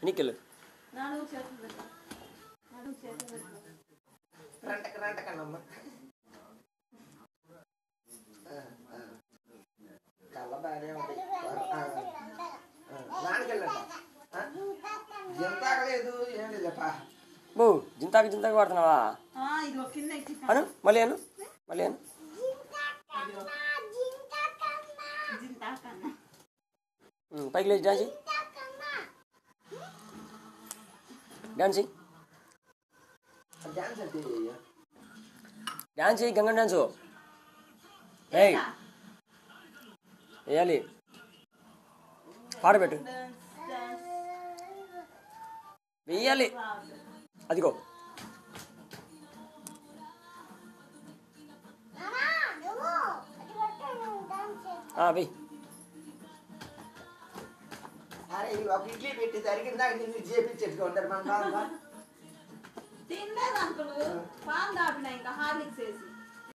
నీకెళ్ళు కన్నమ్మ కళ్ళ బాగానే ఉంటాయి నాన్నకెళ్ళంట జింతాకలేదు ఏం లేదప్పా బో జింతాకు వాడుతున్నావా అను మళ్ళీ అను పైకి లేచి డాన్స్ చేయి గంగ డాన్సు వేయాలి పాడబెట్టు వెయ్యాలి అదిగో వెయ్యి అరే ఒక ఇడ్లీ పెట్టి జరిగిందాక నిన్ను చేపించేట్టుకుంటారు మన తినలేదు అంకులు పాలు దాపినా ఇంకా హార్లిక్స్ వేసి